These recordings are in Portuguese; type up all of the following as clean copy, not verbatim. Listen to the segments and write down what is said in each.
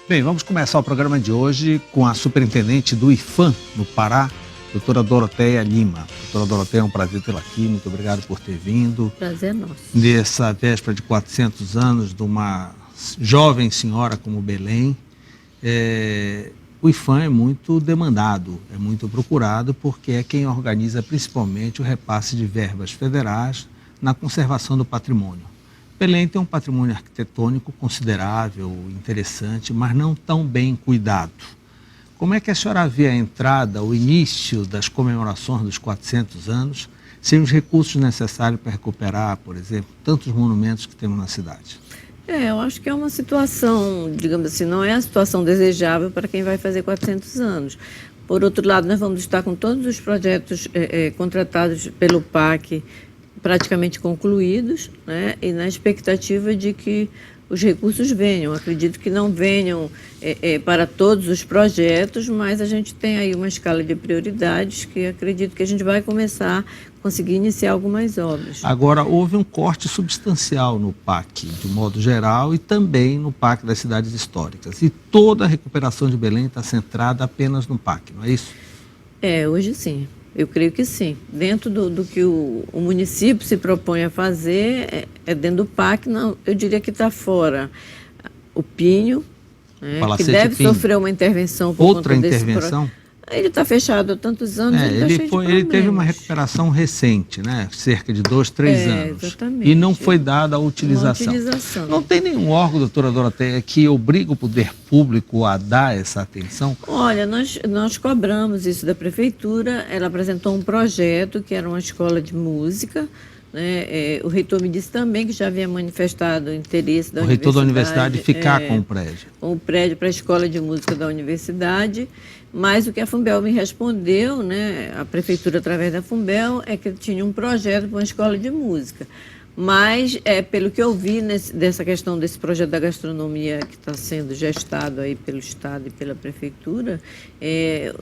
Bem, vamos começar o programa de hoje com a superintendente do IPHAN, no Pará, doutora Doroteia Lima. Doutora Doroteia, é um prazer tê-la aqui, muito obrigado por ter vindo. Prazer é nosso. Nessa véspera de 400 anos de uma jovem senhora como Belém, o IPHAN é muito demandado, é muito procurado, porque é quem organiza principalmente o repasse de verbas federais na conservação do patrimônio. Belém tem um patrimônio arquitetônico considerável, interessante, mas não tão bem cuidado. Como é que a senhora vê a entrada, o início das comemorações dos 400 anos, sem os recursos necessários para recuperar, por exemplo, tantos monumentos que temos na cidade? Eu acho que é uma situação, digamos assim, não é a situação desejável para quem vai fazer 400 anos. Por outro lado, nós vamos estar com todos os projetos contratados pelo PAC praticamente concluídos, né? E na expectativa de que os recursos venham. Acredito que não venham para todos os projetos, mas a gente tem aí uma escala de prioridades que acredito que a gente vai começar a conseguir iniciar algumas obras. Agora, houve um corte substancial no PAC, de modo geral, e também no PAC das cidades históricas. E toda a recuperação de Belém está centrada apenas no PAC, não é isso? Hoje sim. Eu creio que sim. Dentro do que o município se propõe a fazer, dentro do PAC, não, eu diria que está fora o Pinho, né, que deve sofrer uma intervenção por outra conta intervenção? Ele está fechado há tantos anos, ele teve uma recuperação recente, né? Cerca de 2, 3 anos. Exatamente. E não foi dada a utilização. Não tem nenhum órgão, doutora Doroteia, que obriga o poder público a dar essa atenção? Olha, nós cobramos isso da prefeitura. Ela apresentou um projeto que era uma escola de música, né? O reitor me disse também que já havia manifestado o interesse da universidade. O reitor da universidade ficar com o prédio. Com o prédio para a escola de música da universidade. Mas o que a Funbel me respondeu, né, a prefeitura através da Funbel, é que tinha um projeto para uma escola de música. Mas, pelo que eu vi dessa questão desse projeto da gastronomia que está sendo gestado aí pelo Estado e pela Prefeitura...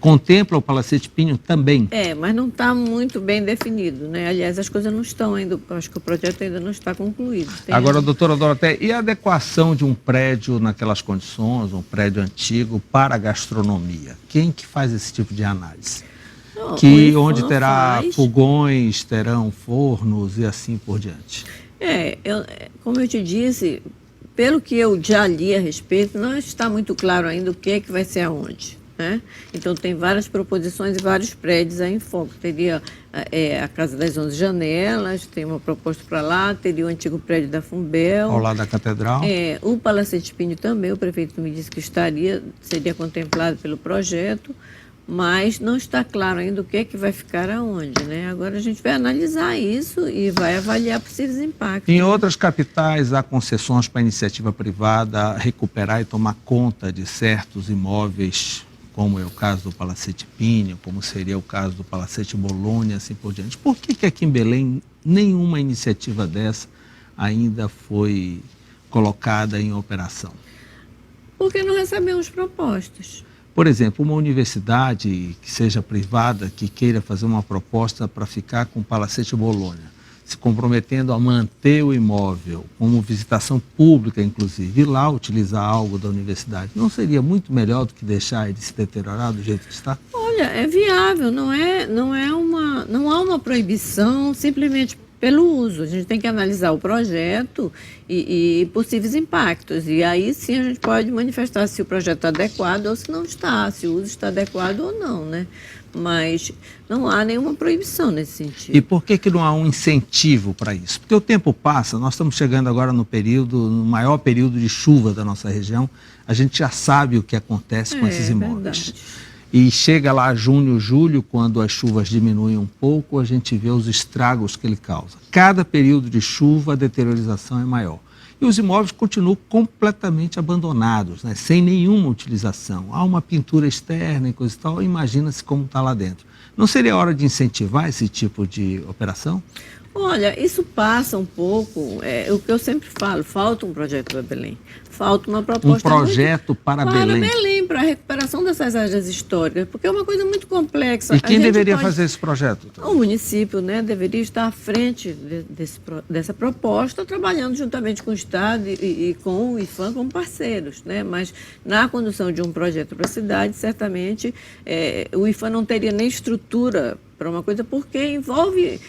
Contempla o Palacete Pinho também? Mas não está muito bem definido, né? Aliás, as coisas não estão ainda... Acho que o projeto ainda não está concluído. Agora, doutora Doroteia, e a adequação de um prédio naquelas condições, um prédio antigo, para a gastronomia? Quem que faz esse tipo de análise? Onde terá fogões, terão fornos e assim por diante. Como eu te disse, pelo que eu já li a respeito, não está muito claro ainda o que vai ser aonde, né? Então tem várias proposições e vários prédios aí em foco. Teria a Casa das 11 Janelas, tem uma proposta para lá, teria o antigo prédio da Funbel. Ao lado da Catedral. O Palacete Pinho também, o prefeito me disse que seria contemplado pelo projeto. Mas não está claro ainda o que vai ficar aonde, né? Agora a gente vai analisar isso e vai avaliar possíveis impactos. Em outras capitais há concessões para a iniciativa privada recuperar e tomar conta de certos imóveis, como é o caso do Palacete Pinho, como seria o caso do Palacete Bolônia, assim por diante. Por que aqui em Belém nenhuma iniciativa dessa ainda foi colocada em operação? Porque não recebemos propostas. Por exemplo, uma universidade que seja privada, que queira fazer uma proposta para ficar com o Palacete Bolônia, se comprometendo a manter o imóvel, como visitação pública, inclusive, e lá utilizar algo da universidade, não seria muito melhor do que deixar ele se deteriorar do jeito que está? Olha, é viável, não há uma proibição simplesmente pelo uso. A gente tem que analisar o projeto e possíveis impactos. E aí sim a gente pode manifestar se o projeto está adequado ou se não está, se o uso está adequado ou não, né? Mas não há nenhuma proibição nesse sentido. E por que não há um incentivo para isso? Porque o tempo passa, nós estamos chegando agora no maior período de chuva da nossa região, a gente já sabe o que acontece com esses imóveis. Verdade. E chega lá junho, julho, quando as chuvas diminuem um pouco, a gente vê os estragos que ele causa. Cada período de chuva, a deteriorização é maior. E os imóveis continuam completamente abandonados, né, sem nenhuma utilização. Há uma pintura externa e coisa e tal, imagina-se como está lá dentro. Não seria hora de incentivar esse tipo de operação? Olha, isso passa um pouco, o que eu sempre falo, falta um projeto para Belém, falta uma proposta para Belém. Para a recuperação dessas áreas históricas, porque é uma coisa muito complexa. E quem deveria fazer esse projeto? O município, né, deveria estar à frente dessa proposta, trabalhando juntamente com o Estado e com o IPHAN como parceiros, né? Mas na condução de um projeto para a cidade, certamente o IPHAN não teria nem estrutura para uma coisa, porque envolve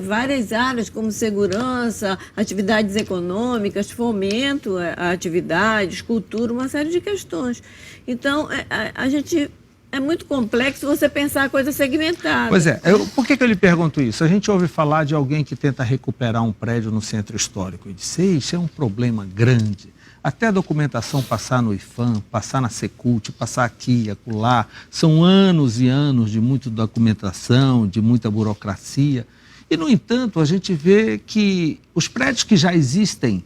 várias áreas, como segurança, atividades econômicas, fomento a atividades, cultura, uma série de questões. Então, a gente... É muito complexo você pensar a coisa segmentada. Pois é. Por que eu lhe pergunto isso? A gente ouve falar de alguém que tenta recuperar um prédio no centro histórico e diz, isso é um problema grande. Até a documentação passar no IPHAN, passar na Secult, passar aqui e acolá, são anos e anos de muita documentação, de muita burocracia. E, no entanto, a gente vê que os prédios que já existem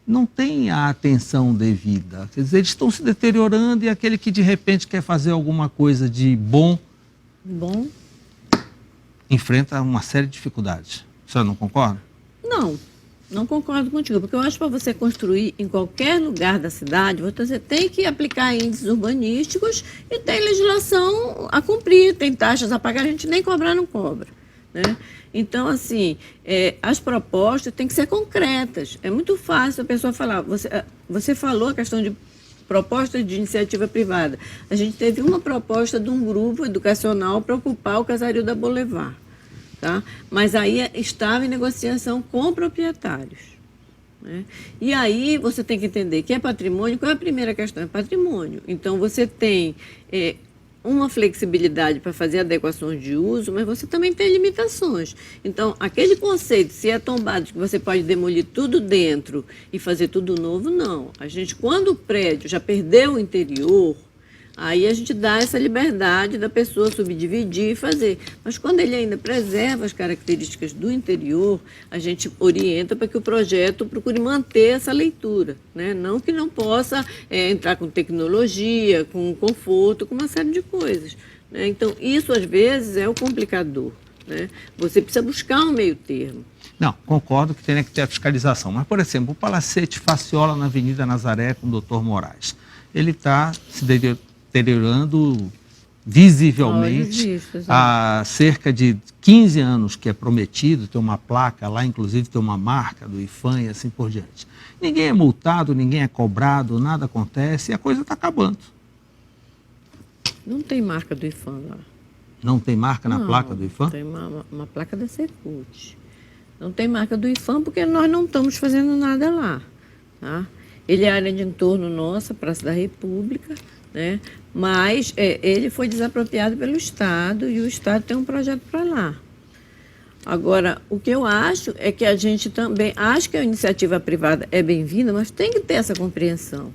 não têm a atenção devida. Quer dizer, eles estão se deteriorando e aquele que, de repente, quer fazer alguma coisa de bom, enfrenta uma série de dificuldades. A senhora não concorda? Não concordo contigo, porque eu acho que para você construir em qualquer lugar da cidade, você tem que aplicar índices urbanísticos e tem legislação a cumprir, tem taxas a pagar, a gente nem cobrar não cobra, né? Então, assim, as propostas têm que ser concretas. É muito fácil a pessoa falar. Você falou a questão de proposta de iniciativa privada. A gente teve uma proposta de um grupo educacional para ocupar o Casario da Boulevard. Tá? Mas aí estava em negociação com proprietários, né? E aí você tem que entender que é patrimônio. Qual é a primeira questão? É patrimônio. Então você tem uma flexibilidade para fazer adequações de uso, mas você também tem limitações. Então, aquele conceito, se é tombado, que você pode demolir tudo dentro e fazer tudo novo, não. A gente, quando o prédio já perdeu o interior, aí a gente dá essa liberdade da pessoa subdividir e fazer. Mas quando ele ainda preserva as características do interior, a gente orienta para que o projeto procure manter essa leitura, né? Não que não possa entrar com tecnologia, com conforto, com uma série de coisas, né? Então, isso às vezes é o complicador, né? Você precisa buscar um meio termo. Não, concordo que tem que ter a fiscalização. Mas, por exemplo, o Palacete Faciola na Avenida Nazaré com o Dr. Moraes, ele está se deteriorando visivelmente. Há cerca de 15 anos que é prometido ter uma placa lá, inclusive ter uma marca do IPHAN e assim por diante. Ninguém é multado, ninguém é cobrado, nada acontece e a coisa está acabando. Não tem marca do IPHAN lá. Não tem marca na placa do IPHAN? Tem uma placa da Secult. Não tem marca do IPHAN porque nós não estamos fazendo nada lá, tá? Ele é área de entorno nossa, Praça da República, né? Mas ele foi desapropriado pelo Estado e o Estado tem um projeto para lá. Agora, o que eu acho é que a gente também, acho que a iniciativa privada é bem-vinda, mas tem que ter essa compreensão.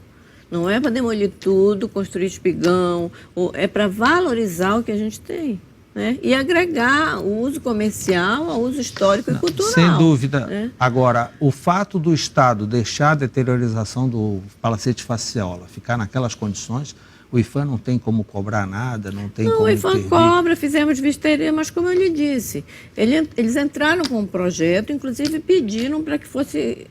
Não é para demolir tudo, construir espigão, é para valorizar o que a gente tem, né? E agregar o uso comercial ao uso histórico e cultural. Sem dúvida. Né? Agora, o fato do Estado deixar a deteriorização do Palacete Faciola ficar naquelas condições, o IPHAN não tem como cobrar nada, não tem como o IPHAN intervir. Cobra, fizemos vistoria, mas como eu lhe disse, eles entraram com um projeto, inclusive pediram para que fosse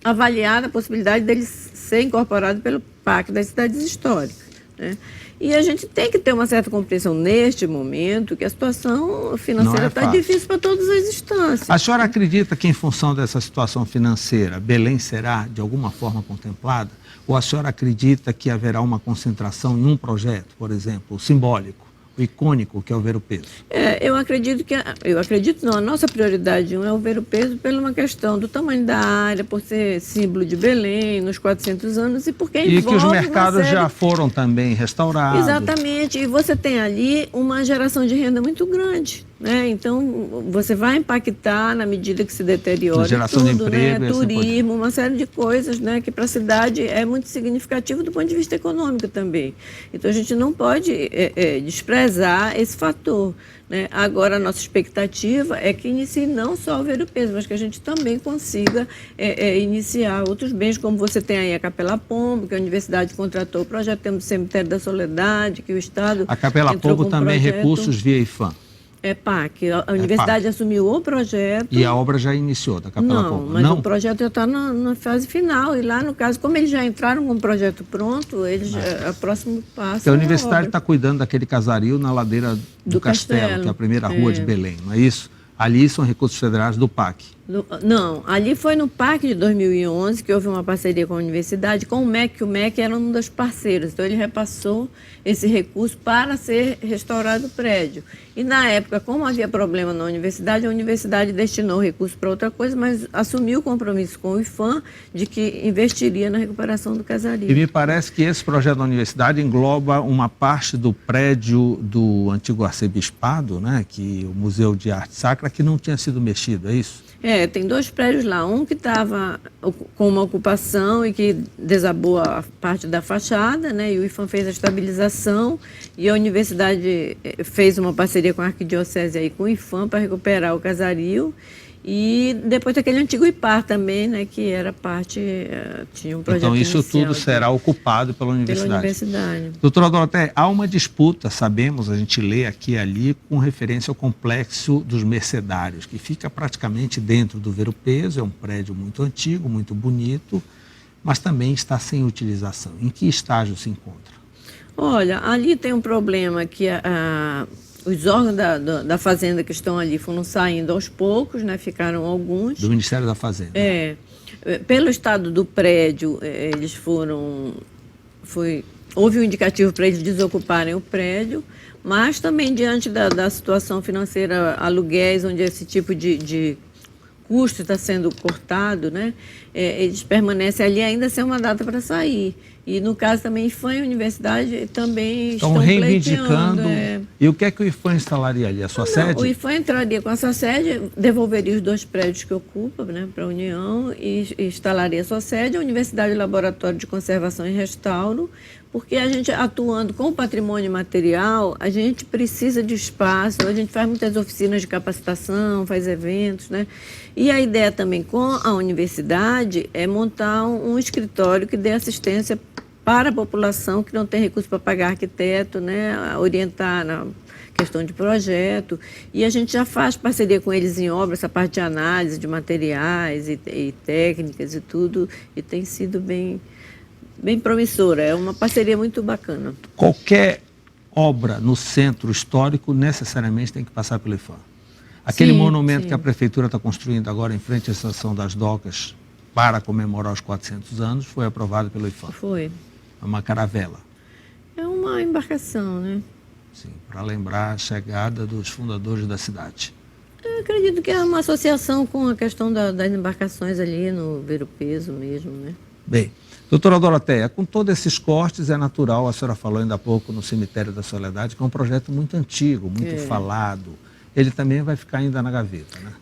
avaliada a possibilidade deles ser incorporado pelo Pacto das Cidades Históricas, né? E a gente tem que ter uma certa compreensão neste momento que a situação financeira está difícil para todas as instâncias. A senhora acredita que em função dessa situação financeira, Belém será de alguma forma contemplada? Ou a senhora acredita que haverá uma concentração em um projeto, por exemplo, o simbólico, o icônico, que é o Ver o Peso? Eu acredito não, a nossa prioridade é o Ver o Peso por uma questão do tamanho da área, por ser símbolo de Belém nos 400 anos e porque envolve que os mercados já foram também restaurados. Exatamente, e você tem ali uma geração de renda muito grande, né? Então, você vai impactar na medida que se deteriora geração de emprego, né? Turismo, uma série de coisas, né? Que para a cidade é muito significativo do ponto de vista econômico também. Então, a gente não pode desprezar esse fator, né? Agora, a nossa expectativa é que inicie não só o Ver o Peso, mas que a gente também consiga iniciar outros bens, como você tem aí a Capela Pombo, que a universidade contratou o projeto, temos o Cemitério da Soledade, que o Estado... A Capela Pombo também recursos via IPHAN. É PAC. A universidade assumiu o projeto. E a obra já iniciou da Capela Não, Povo? mas o projeto já está na fase final. E lá, no caso, como eles já entraram com o projeto pronto, a próximo passo Porque a universidade está cuidando daquele casario na ladeira do Castelo, que é a primeira rua de Belém, não é isso? Ali são recursos federais do PAC. Não, ali foi no PAC de 2011 que houve uma parceria com a universidade, com o MEC, que o MEC era um dos parceiros. Então, ele repassou esse recurso para ser restaurado o prédio. E, na época, como havia problema na universidade, a universidade destinou o recurso para outra coisa, mas assumiu o compromisso com o IPHAN de que investiria na recuperação do casario. E me parece que esse projeto da universidade engloba uma parte do prédio do antigo arcebispado, né, que o Museu de Arte Sacra, que não tinha sido mexido, é isso? Tem 2 prédios lá, um que estava com uma ocupação e que desabou a parte da fachada, né, e o IPHAN fez a estabilização e a universidade fez uma parceria com a Arquidiocese aí com o IPHAN para recuperar o casario. E depois daquele antigo IPAR também, né, que era parte, tinha um projeto Então isso inicial, tudo será ocupado pela universidade. Doutora Doroteia, há uma disputa, sabemos, a gente lê aqui e ali, com referência ao complexo dos Mercedários, que fica praticamente dentro do Ver-o-Peso, é um prédio muito antigo, muito bonito, mas também está sem utilização. Em que estágio se encontra? Olha, ali tem um problema que os órgãos da Fazenda que estão ali foram saindo aos poucos, né? Ficaram alguns. Do Ministério da Fazenda. Pelo estado do prédio, houve um indicativo para eles desocuparem o prédio, mas também diante da situação financeira, aluguéis, onde esse tipo de custo está sendo cortado, né? Eles permanecem ali ainda sem uma data para sair. E, no caso, também IPHAN e universidade também estão reivindicando. E o que é que o IPHAN instalaria ali? A sua sede? O IPHAN entraria com a sua sede, devolveria os 2 prédios que ocupa, né, para a União e instalaria a sua sede, a Universidade Laboratório de Conservação e Restauro, porque a gente, atuando com o patrimônio material, a gente precisa de espaço, a gente faz muitas oficinas de capacitação, faz eventos, né? E a ideia também com a universidade é montar um escritório que dê assistência para a população que não tem recurso para pagar arquiteto, né? Orientar na questão de projeto. E a gente já faz parceria com eles em obras, essa parte de análise de materiais e técnicas e tudo, e tem sido bem promissora, é uma parceria muito bacana. Qualquer obra no centro histórico necessariamente tem que passar pelo IPHAN. Aquele monumento que a prefeitura está construindo agora em frente à Estação das Docas para comemorar os 400 anos foi aprovado pelo IPHAN. Foi. É uma caravela. É uma embarcação, né? Sim, para lembrar a chegada dos fundadores da cidade. Eu acredito que é uma associação com a questão das embarcações ali no Ver-o-Peso mesmo, né? Bem, doutora Doroteia, com todos esses cortes, é natural, a senhora falou ainda há pouco no Cemitério da Soledade, que é um projeto muito antigo, muito falado. Ele também vai ficar ainda na gaveta, né?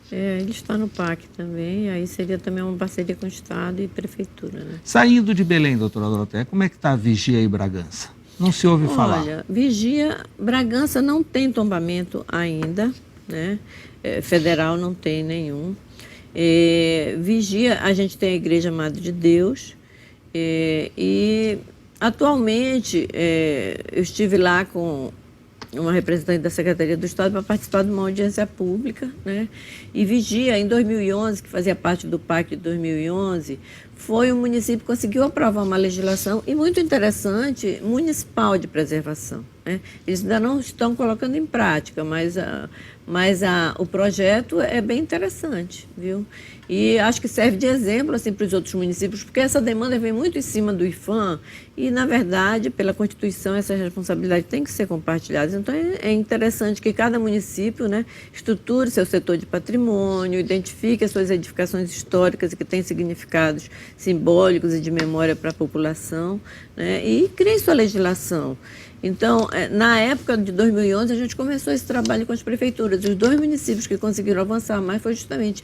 Ele está no PAC também, aí seria também uma parceria com o Estado e Prefeitura, né? Saindo de Belém, doutora Doroteia, como é que está a Vigia e Bragança? Não se ouve falar. Olha, Vigia, Bragança não tem tombamento ainda, né? Federal não tem nenhum. Vigia, a gente tem a Igreja Madre de Deus, e atualmente eu estive lá com uma representante da Secretaria do Estado para participar de uma audiência pública, né? E Vigia, em 2011, que fazia parte do PAC de 2011, foi um município que conseguiu aprovar uma legislação, e muito interessante, municipal de preservação, né? Eles ainda não estão colocando em prática, mas o projeto é bem interessante, viu? E acho que serve de exemplo assim, para os outros municípios, porque essa demanda vem muito em cima do IPHAN e, na verdade, pela Constituição, essa responsabilidade tem que ser compartilhada. Então, é interessante que cada município, né, estruture seu setor de patrimônio, identifique as suas edificações históricas e que têm significados simbólicos e de memória para a população, né, e crie sua legislação. Então, na época de 2011, a gente começou esse trabalho com as prefeituras. Os 2 municípios que conseguiram avançar mais foi justamente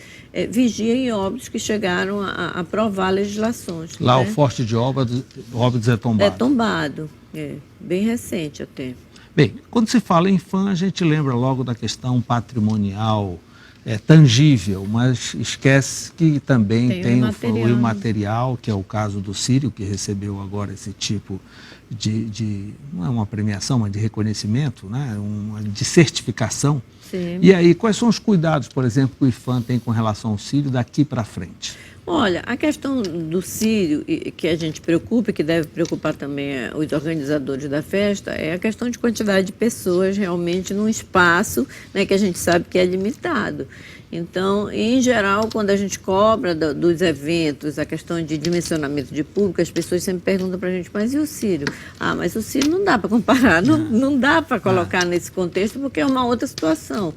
Vigia e Óbidos, que chegaram a aprovar legislações. Lá, né? O Forte de Óbidos é tombado. É tombado, bem recente até. Bem, quando se fala em IPHAN, a gente lembra logo da questão patrimonial tangível, mas esquece que também tem o né? imaterial, que é o caso do Círio, que recebeu agora esse tipo não é uma premiação, mas de reconhecimento, né? De certificação. Sim. E aí, quais são os cuidados, por exemplo, que o IPHAN tem com relação ao Círio daqui para frente? Olha, a questão do Círio, que a gente preocupa, e que deve preocupar também os organizadores da festa, é a questão de quantidade de pessoas realmente num espaço, né, que a gente sabe que é limitado. Então, em geral, quando a gente cobra dos eventos, a questão de dimensionamento de público, as pessoas sempre perguntam para a gente, mas e o Círio? Ah, mas o Círio não dá para comparar, não dá para colocar nesse contexto, porque é uma outra situação.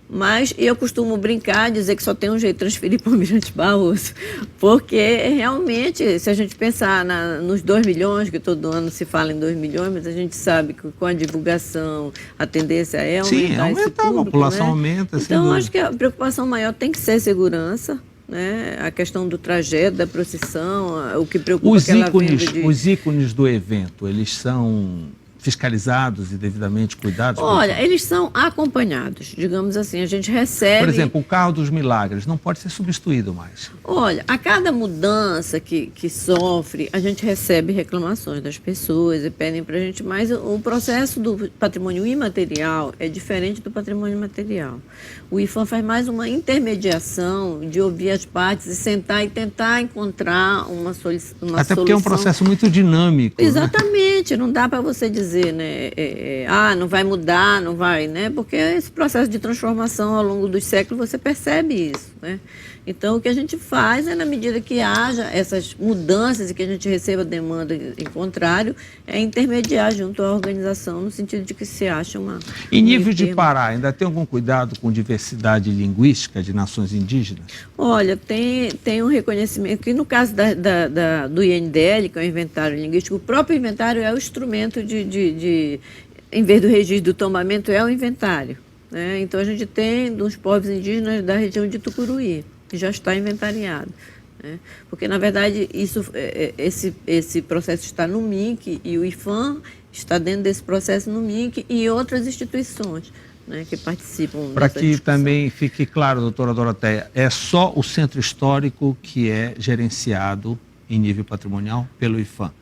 Mas eu costumo brincar, dizer que só tem um jeito de transferir para o Almirante Barroso, porque realmente, se a gente pensar nos 2 milhões, que todo ano se fala em 2 milhões, mas a gente sabe que com a divulgação a tendência é aumentar esse público, a população, né? Aumenta. Então, acho que a preocupação maior tem que ser segurança, né? A questão do trajeto, da procissão, o que preocupa os ícones do evento, eles são fiscalizados e devidamente cuidados? Olha, eles são acompanhados, digamos assim, a gente recebe... Por exemplo, o carro dos milagres não pode ser substituído mais. Olha, a cada mudança que sofre, a gente recebe reclamações das pessoas e pedem para a gente, mas o processo do patrimônio imaterial é diferente do patrimônio material. O IPHAN faz mais uma intermediação de ouvir as partes e sentar e tentar encontrar uma solução. Até porque é um processo muito dinâmico. Exatamente, né? Não dá para você dizer, né, não vai mudar, não vai, né, porque esse processo de transformação ao longo dos séculos você percebe isso, né. Então, o que a gente faz é, na medida que haja essas mudanças e que a gente receba demanda em contrário, é intermediar junto à organização, no sentido de que se acha uma... Em nível de Pará, ainda tem algum cuidado com diversidade linguística de nações indígenas? Olha, tem um reconhecimento, que no caso do INDL, que é o Inventário Linguístico, o próprio inventário é o instrumento em vez do registro do tombamento, é o inventário, né? Então, a gente tem dos povos indígenas da região de Tucuruí, que já está inventariado, né? Porque, na verdade, esse processo está no MINC e o IPHAN está dentro desse processo no MINC e outras instituições, né, que participam. Para que discussão também fique claro, doutora Doroteia, é só o centro histórico que é gerenciado em nível patrimonial pelo IPHAN?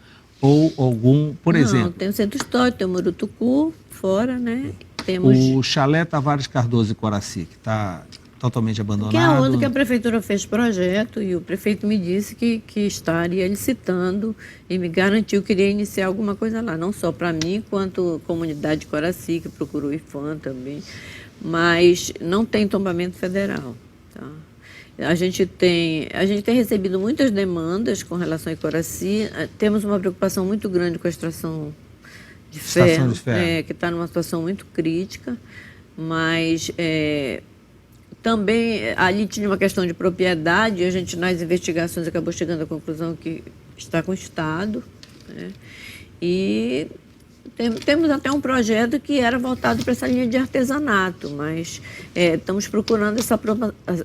Ou algum, por exemplo... Não, tem o centro histórico, tem o Murutucu, fora, né? Temos o Chalé Tavares Cardoso e Coraci, que está totalmente abandonado. Que é onde que a prefeitura fez projeto e o prefeito me disse que estaria licitando e me garantiu que iria iniciar alguma coisa lá, não só para mim, quanto a comunidade de Coraci, que procurou o IPHAN também, mas não tem tombamento federal, tá? A gente tem recebido muitas demandas com relação a Coraci, temos uma preocupação muito grande com a extração de ferro, que está numa situação muito crítica, mas também ali tinha uma questão de propriedade e a gente, nas investigações, acabou chegando à conclusão que está com o Estado, né? E temos até um projeto que era voltado para essa linha de artesanato, mas estamos procurando essa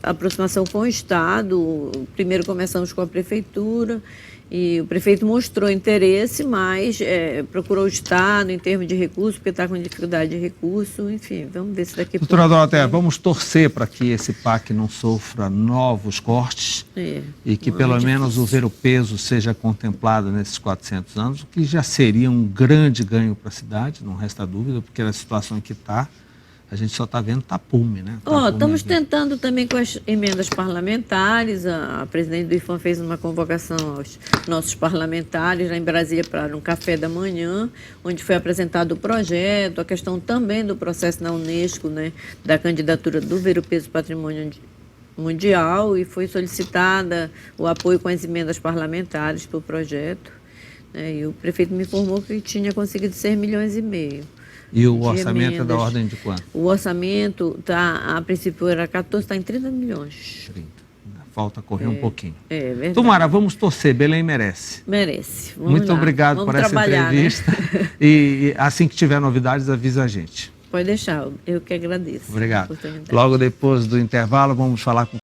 aproximação com o Estado. Primeiro começamos com a Prefeitura, e o prefeito mostrou interesse, mas procurou o Estado em termos de recursos, porque está com dificuldade de recurso, enfim, vamos ver se daqui a pouco... Doutora Doroteia, vamos torcer para que esse PAC não sofra novos cortes e que pelo menos o ver-o-peso seja contemplado nesses 400 anos, o que já seria um grande ganho para a cidade, não resta dúvida, porque na situação em que está, a gente só está vendo tapume, né? Estamos tentando também com as emendas parlamentares. A presidente do IPHAN fez uma convocação aos nossos parlamentares lá em Brasília para um café da manhã, onde foi apresentado o projeto, a questão também do processo na Unesco, né, da candidatura do ver-o-peso patrimônio mundial, e foi solicitada o apoio com as emendas parlamentares para o projeto, né, e o prefeito me informou que tinha conseguido 6,5 milhões. E o orçamento é da ordem de quanto? O orçamento, a princípio era 14, está em 30 milhões. 30. Falta correr um pouquinho. É verdade. Tomara, vamos torcer, Belém merece. Merece. Muito obrigado por essa entrevista. Né? E assim que tiver novidades, avisa a gente. Pode deixar, eu que agradeço. Obrigado. Logo depois do intervalo, vamos falar com